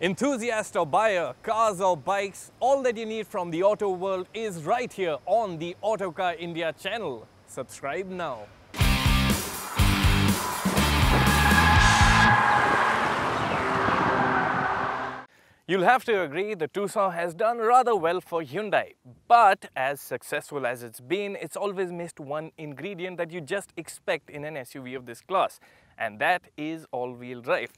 Enthusiast or buyer, cars or bikes, all that you need from the auto world is right here on the Autocar India channel. Subscribe now. You'll have to agree the Tucson has done rather well for Hyundai, but as successful as it's been, it's always missed one ingredient that you just expect in an SUV of this class, and that is all-wheel drive.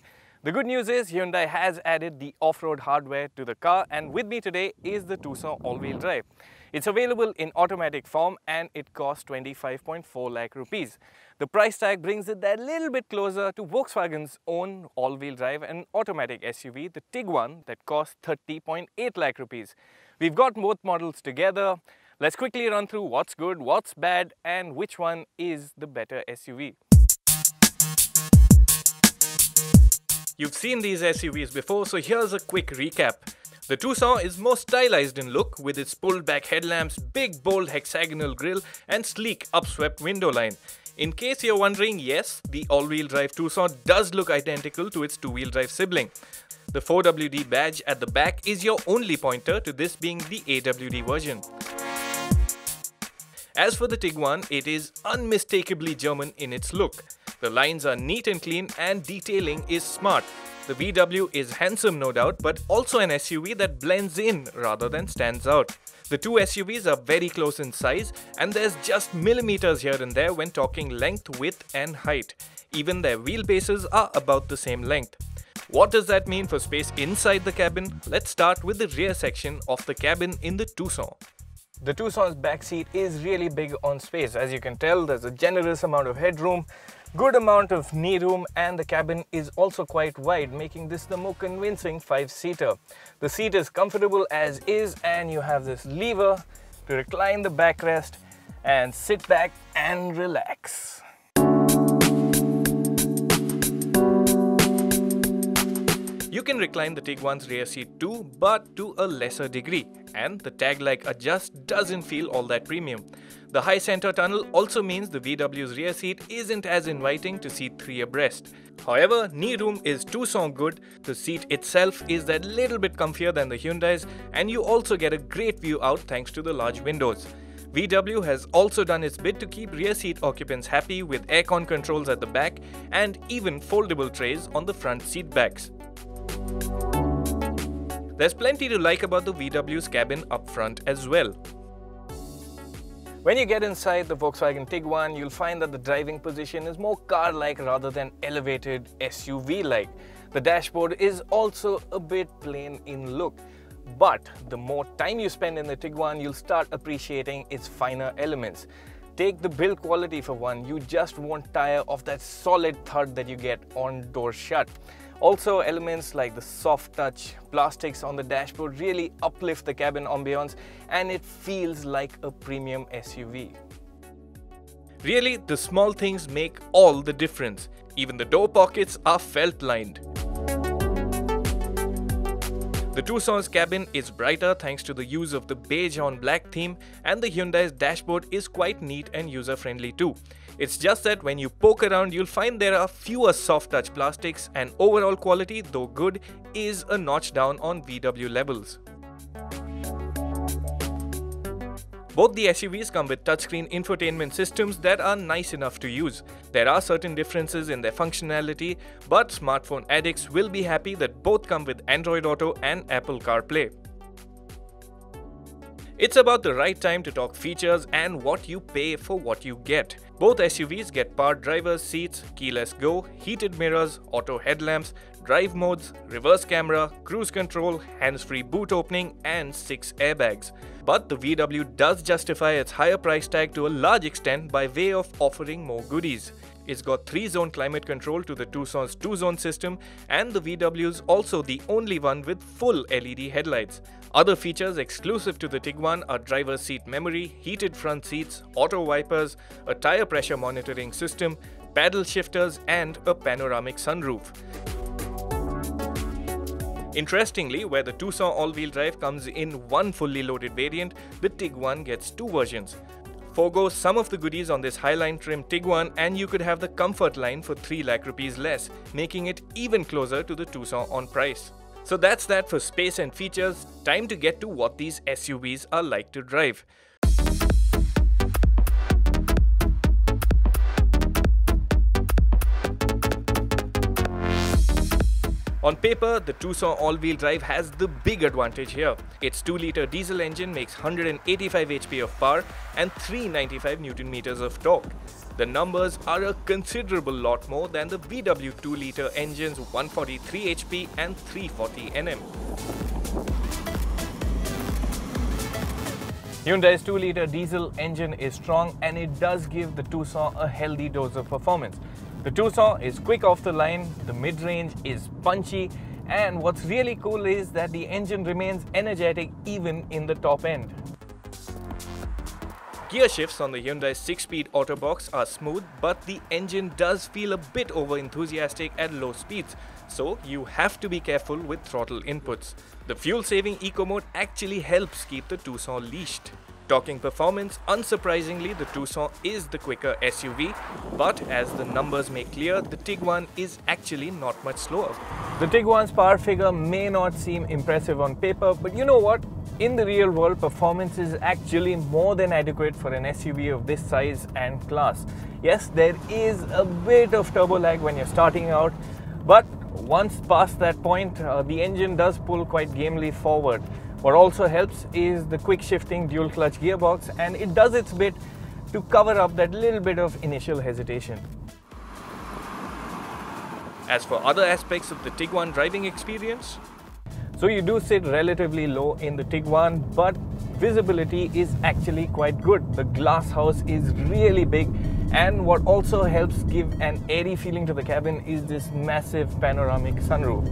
The good news is Hyundai has added the off-road hardware to the car, and with me today is the Tucson all-wheel drive. It's available in automatic form and it costs 25.4 lakh rupees. The price tag brings it that little bit closer to Volkswagen's own all-wheel drive and automatic SUV, the Tiguan, that costs 30.8 lakh rupees. We've got both models together. Let's quickly run through what's good, what's bad, and which one is the better SUV. You've seen these SUVs before, so here's a quick recap. The Tucson is more stylized in look with its pulled back headlamps, big bold hexagonal grille and sleek upswept window line. In case you're wondering, yes, the all-wheel drive Tucson does look identical to its two-wheel drive sibling. The 4WD badge at the back is your only pointer to this being the AWD version. As for the Tiguan, it is unmistakably German in its look. The lines are neat and clean and detailing is smart. The VW is handsome no doubt, but also an SUV that blends in rather than stands out. The two SUVs are very close in size and there's just millimeters here and there when talking length, width and height. Even their wheelbases are about the same length. What does that mean for space inside the cabin? Let's start with the rear section of the cabin in the Tucson. The Tucson's back seat is really big on space. As you can tell, there's a generous amount of headroom, good amount of knee room, and the cabin is also quite wide, making this the more convincing 5-seater. The seat is comfortable as is, and you have this lever to recline the backrest and sit back and relax. You can recline the Tiguan's rear seat too, but to a lesser degree, and the tag-like adjust doesn't feel all that premium. The high center tunnel also means the VW's rear seat isn't as inviting to seat 3 abreast. However, knee room is Tucson good, the seat itself is that little bit comfier than the Hyundai's, and you also get a great view out thanks to the large windows. VW has also done its bit to keep rear seat occupants happy with aircon controls at the back and even foldable trays on the front seat backs. There's plenty to like about the VW's cabin up front as well. When you get inside the Volkswagen Tiguan, you'll find that the driving position is more car-like rather than elevated SUV-like. The dashboard is also a bit plain in look. But the more time you spend in the Tiguan, you'll start appreciating its finer elements. Take the build quality for one, you just won't tire of that solid thud that you get on door shut. Also, elements like the soft touch plastics on the dashboard really uplift the cabin ambience and it feels like a premium SUV. Really, the small things make all the difference. Even the door pockets are felt lined. The Tucson's cabin is brighter thanks to the use of the beige on black theme, and the Hyundai's dashboard is quite neat and user-friendly too. It's just that when you poke around, you'll find there are fewer soft touch plastics, and overall quality, though good, is a notch down on VW levels. Both the SUVs come with touchscreen infotainment systems that are nice enough to use. There are certain differences in their functionality, but smartphone addicts will be happy that both come with Android Auto and Apple CarPlay. It's about the right time to talk features and what you pay for what you get. Both SUVs get powered driver's seats, keyless go, heated mirrors, auto headlamps, drive modes, reverse camera, cruise control, hands-free boot opening and 6 airbags. But the VW does justify its higher price tag to a large extent by way of offering more goodies. It's got 3-zone climate control to the Tucson's 2-zone system, and the VW's also the only one with full LED headlights. Other features exclusive to the Tiguan are driver's seat memory, heated front seats, auto wipers, a tire pressure monitoring system, paddle shifters and a panoramic sunroof. Interestingly, where the Tucson all-wheel drive comes in one fully loaded variant, the Tiguan gets 2 versions. Forgo some of the goodies on this Highline trim Tiguan and you could have the Comfort line for 3 lakh rupees less, making it even closer to the Tucson on price. So that's that for space and features. Time to get to what these SUVs are like to drive. On paper, the Tucson all-wheel drive has the big advantage here. Its 2-litre diesel engine makes 185 HP of power and 395 Nm of torque. The numbers are a considerable lot more than the VW 2-litre engine's 143 HP and 340 Nm. Hyundai's 2-litre diesel engine is strong and it does give the Tucson a healthy dose of performance. The Tucson is quick off the line, the mid-range is punchy, and what's really cool is that the engine remains energetic even in the top end. Gear shifts on the Hyundai 6-speed Autobox are smooth, but the engine does feel a bit over-enthusiastic at low speeds, so you have to be careful with throttle inputs. The fuel-saving Eco mode actually helps keep the Tucson leashed. Talking performance, unsurprisingly, the Tucson is the quicker SUV, but as the numbers make clear, the Tiguan is actually not much slower. The Tiguan's power figure may not seem impressive on paper, but you know what? In the real world, performance is actually more than adequate for an SUV of this size and class. Yes, there is a bit of turbo lag when you're starting out, but once past that point, the engine does pull quite gamely forward. What also helps is the quick shifting dual clutch gearbox, and it does its bit to cover up that little bit of initial hesitation. As for other aspects of the Tiguan driving experience, so you do sit relatively low in the Tiguan, but visibility is actually quite good. The glass house is really big, and what also helps give an airy feeling to the cabin is this massive panoramic sunroof.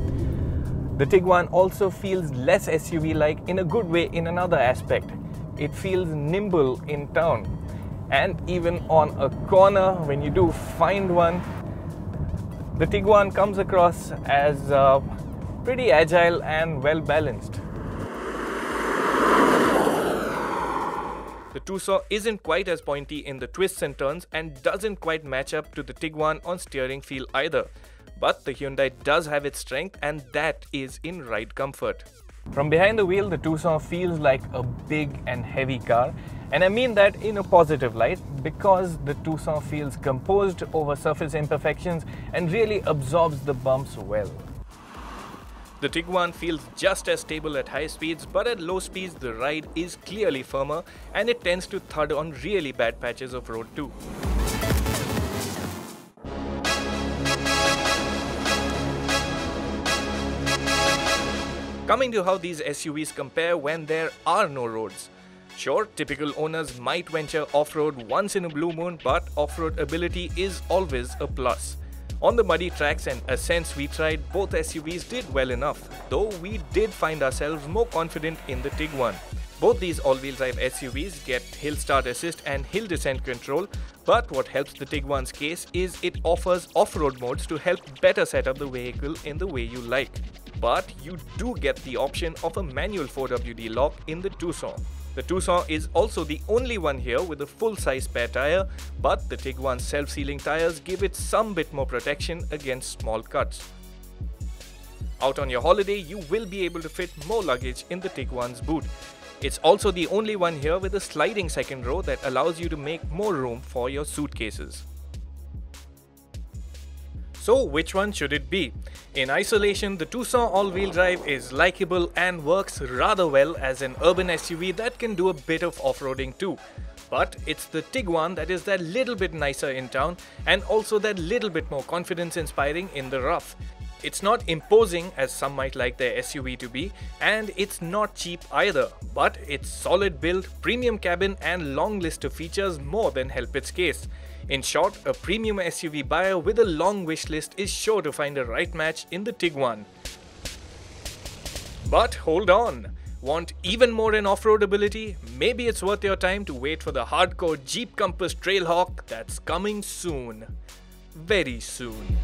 The Tiguan also feels less SUV-like in a good way in another aspect. It feels nimble in town, and even on a corner, when you do find one, the Tiguan comes across as pretty agile and well balanced. The Tucson isn't quite as pointy in the twists and turns and doesn't quite match up to the Tiguan on steering feel either. But the Hyundai does have its strength, and that is in ride comfort. From behind the wheel, the Tucson feels like a big and heavy car, and I mean that in a positive light because the Tucson feels composed over surface imperfections and really absorbs the bumps well. The Tiguan feels just as stable at high speeds, but at low speeds the ride is clearly firmer and it tends to thud on really bad patches of road too. Coming to how these SUVs compare when there are no roads. Sure, typical owners might venture off-road once in a blue moon, but off-road ability is always a plus. On the muddy tracks and ascents we tried, both SUVs did well enough, though we did find ourselves more confident in the Tiguan. Both these all-wheel drive SUVs get hill start assist and hill descent control, but what helps the Tiguan's case is it offers off-road modes to help better set up the vehicle in the way you like. But you do get the option of a manual 4WD lock in the Tucson. The Tucson is also the only one here with a full-size spare tire, but the Tiguan's self-sealing tires give it some bit more protection against small cuts. Out on your holiday, you will be able to fit more luggage in the Tiguan's boot. It's also the only one here with a sliding second row that allows you to make more room for your suitcases. So which one should it be? In isolation, the Tucson all-wheel drive is likable and works rather well as an urban SUV that can do a bit of off-roading too. But it's the Tiguan that is that little bit nicer in town and also that little bit more confidence-inspiring in the rough. It's not imposing as some might like their SUV to be, and it's not cheap either, but its solid build, premium cabin and long list of features more than help its case. In short, a premium SUV buyer with a long wish list is sure to find a right match in the Tiguan. But hold on! Want even more in off-road ability? Maybe it's worth your time to wait for the hardcore Jeep Compass Trailhawk that's coming soon. Very soon.